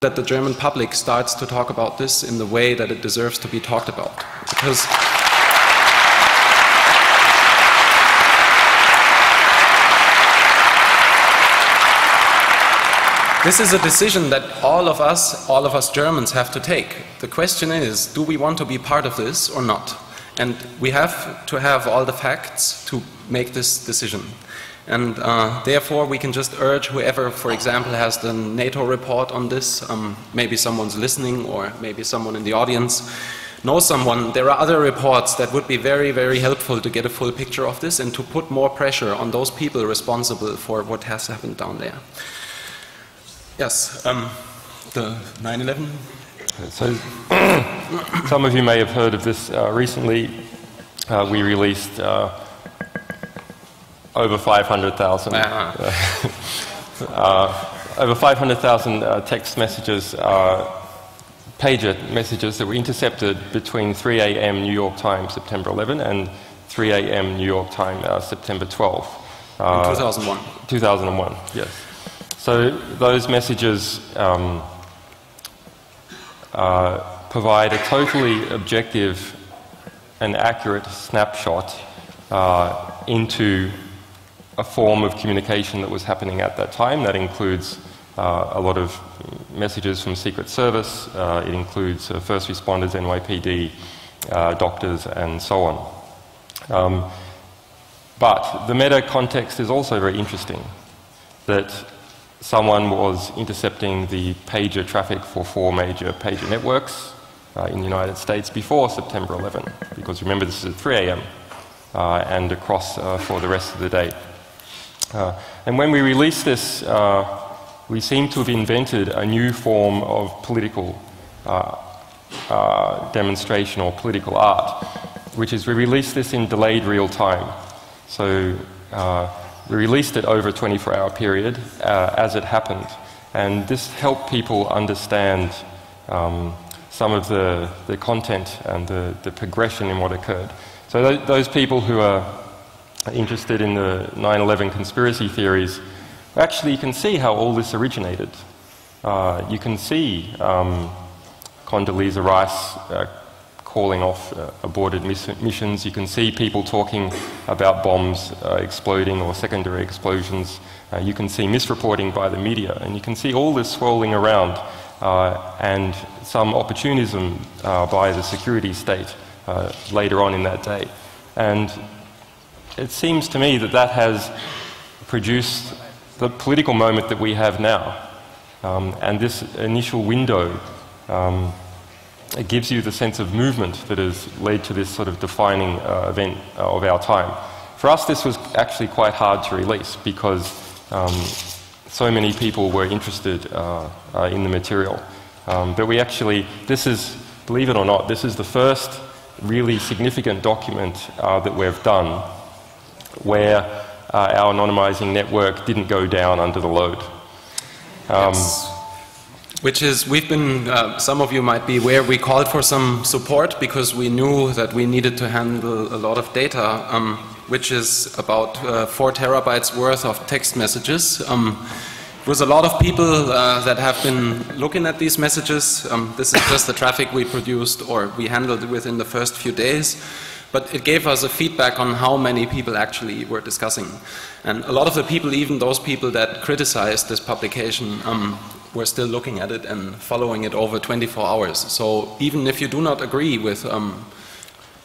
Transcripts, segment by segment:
that the German public starts to talk about this in the way that it deserves to be talked about. Because this is a decision that all of us Germans have to take. The question is, do we want to be part of this or not? And we have to have all the facts to make this decision. And therefore we can just urge whoever, for example, has the NATO report on this, maybe someone's listening or maybe someone in the audience knows someone. There are other reports that would be very, very helpful to get a full picture of this and to put more pressure on those people responsible for what has happened down there. Yes, the 9/11. So some of you may have heard of this recently. We released over 500,000 over 500,000 text messages, pager messages that were intercepted between 3 a.m. New York time September 11 and 3 a.m. New York time September 12. In 2001. 2001, yes. So those messages provide a totally objective and accurate snapshot into a form of communication that was happening at that time. That includes a lot of messages from Secret Service, it includes first responders, NYPD, doctors, and so on. But the meta context is also very interesting, that someone was intercepting the pager traffic for 4 major pager networks in the United States before September 11, because remember this is at 3 a.m. And across for the rest of the day. And when we released this, we seem to have invented a new form of political demonstration or political art, which is we released this in delayed real time. So we released it over a 24-hour period as it happened. And this helped people understand some of the content and the progression in what occurred. So those people who are interested in the 9/11 conspiracy theories, actually you can see how all this originated. You can see Condoleezza Rice calling off aborted missions. You can see people talking about bombs exploding or secondary explosions. You can see misreporting by the media, and you can see all this swirling around and some opportunism by the security state later on in that day. And it seems to me that that has produced the political moment that we have now. And this initial window, it gives you the sense of movement that has led to this sort of defining event of our time. For us, this was actually quite hard to release because so many people were interested in the material. But we actually, this is, believe it or not, this is the first really significant document that we've done where our anonymizing network didn't go down under the load. Yes. Which is, we've been, some of you might be aware, we called for some support because we knew that we needed to handle a lot of data, which is about 4 terabytes worth of text messages. There was a lot of people that have been looking at these messages. This is just the traffic we produced or we handled within the first few days. But it gave us a feedback on how many people actually were discussing. And a lot of the people, even those people that criticized this publication, were still looking at it and following it over 24 hours. So even if you do not agree with,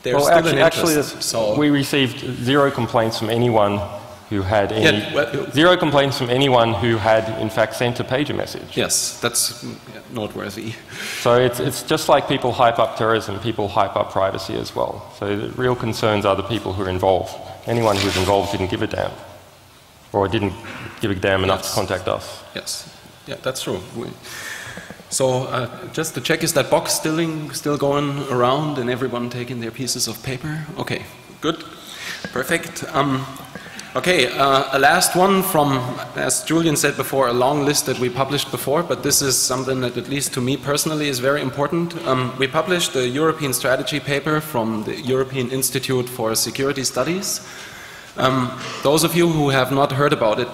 there's still an interest. So we received 0 complaints from anyone who had any, 0 complaints from anyone who had in fact sent a pager message. Yes, that's noteworthy. So it's just like people hype up terrorism, people hype up privacy as well. So the real concerns are the people who are involved. Anyone who was involved didn't give a damn, or didn't give a damn enough to contact us. Yes, yeah, that's true. So just to check, is that box still going around and everyone taking their pieces of paper? Okay, good, perfect. Okay, a last one from, as Julian said before, a long list that we published before, but this is something that at least to me personally is very important. We published a European strategy paper from the European Institute for Security Studies. Those of you who have not heard about it,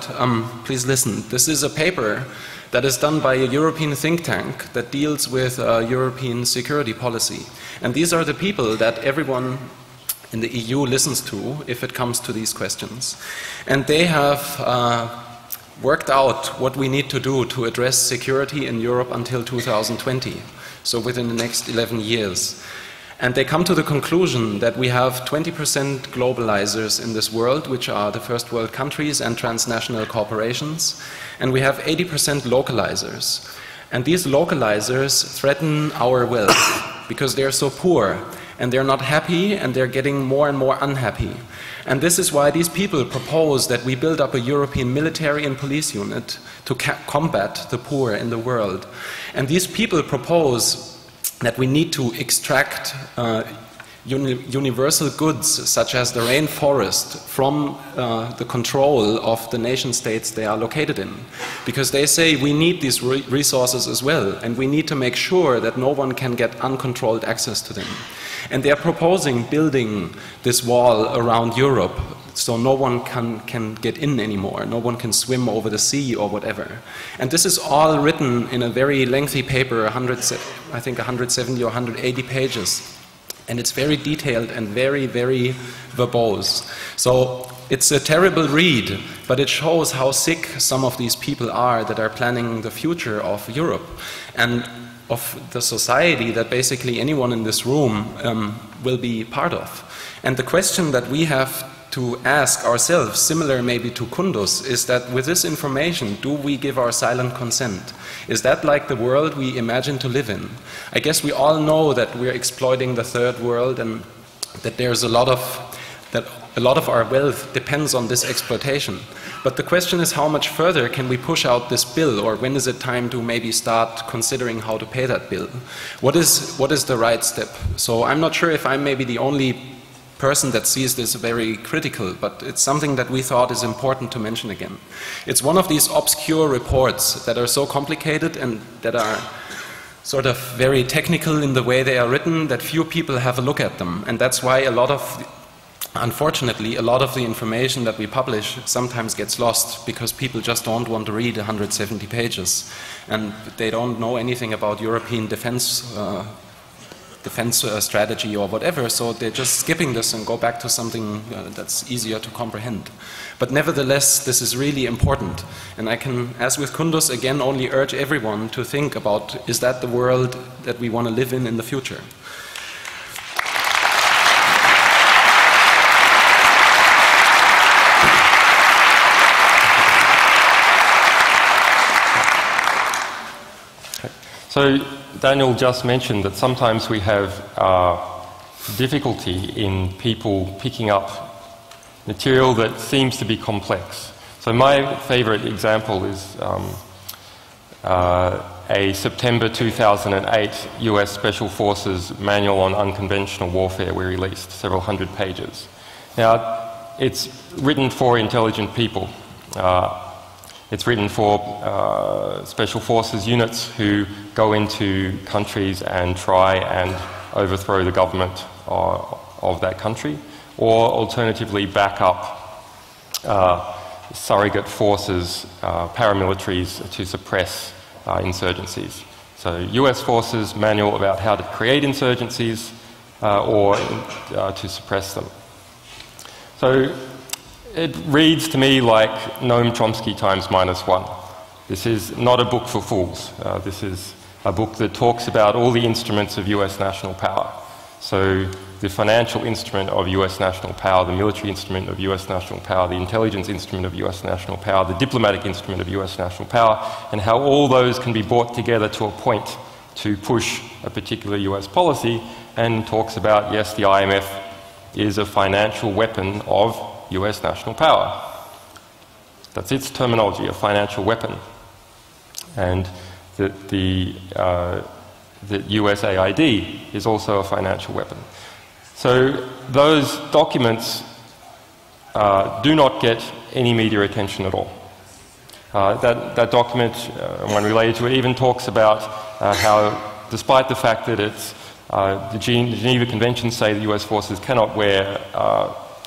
please listen. This is a paper that is done by a European think tank that deals with European security policy. And these are the people that everyone in the EU listens to if it comes to these questions. And they have worked out what we need to do to address security in Europe until 2020, so within the next 11 years. And they come to the conclusion that we have 20% globalizers in this world, which are the first world countries and transnational corporations, and we have 80% localizers. And these localizers threaten our wealth because they're so poor, and they're not happy, and they're getting more and more unhappy. And this is why these people propose that we build up a European military and police unit to combat the poor in the world. And these people propose that we need to extract universal goods, such as the rainforest, from the control of the nation states they are located in. Because they say we need these resources as well, and we need to make sure that no one can get uncontrolled access to them. And they are proposing building this wall around Europe so no one can get in anymore, no one can swim over the sea or whatever. And this is all written in a very lengthy paper, I think 170 or 180 pages. And it's very detailed and very, very verbose. So it's a terrible read, but it shows how sick some of these people are that are planning the future of Europe and of the society that basically anyone in this room will be part of. And the question that we have to ask ourselves, similar maybe to Kunduz, is that with this information, do we give our silent consent? Is that like the world we imagine to live in? I guess we all know that we're exploiting the third world and that there's a lot of our wealth depends on this exploitation. But the question is, how much further can we push out this bill, or when is it time to maybe start considering how to pay that bill? What is the right step? So I'm not sure if I'm maybe the only person that sees this very critical, but it's something that we thought is important to mention again. It's one of these obscure reports that are so complicated and that are sort of very technical in the way they are written that few people have a look at them. And that's why unfortunately, a lot of the information that we publish sometimes gets lost because people just don't want to read 170 pages. And they don't know anything about European defense strategy or whatever, so they're just skipping this and go back to something that's easier to comprehend. But nevertheless, this is really important. And I can, as with Kunduz, again only urge everyone to think about, is that the world that we want to live in the future? So Daniel just mentioned that sometimes we have difficulty in people picking up material that seems to be complex. So my favorite example is a September 2008 US Special Forces Manual on Unconventional Warfare we released, several hundred pages. Now, it's written for intelligent people. It's written for special forces units who go into countries and try and overthrow the government of that country, or alternatively back up surrogate forces, paramilitaries, to suppress insurgencies. So US forces manual about how to create insurgencies or to suppress them. So it reads to me like Noam Chomsky times -1. This is not a book for fools. This is a book that talks about all the instruments of US national power. So the financial instrument of US national power, the military instrument of US national power, the intelligence instrument of US national power, the diplomatic instrument of US national power, and how all those can be brought together to a point to push a particular US policy, and talks about, yes, the IMF is a financial weapon of US national power. That's its terminology, a financial weapon. And that the USAID is also a financial weapon. So those documents do not get any media attention at all. That document, when related to it, even talks about how, despite the fact that it's the Geneva Conventions say that US forces cannot wear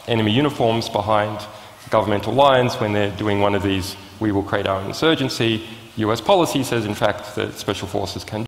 enemy uniforms behind governmental lines when they're doing one of these "we will create our insurgency," US policy says, in fact, that special forces can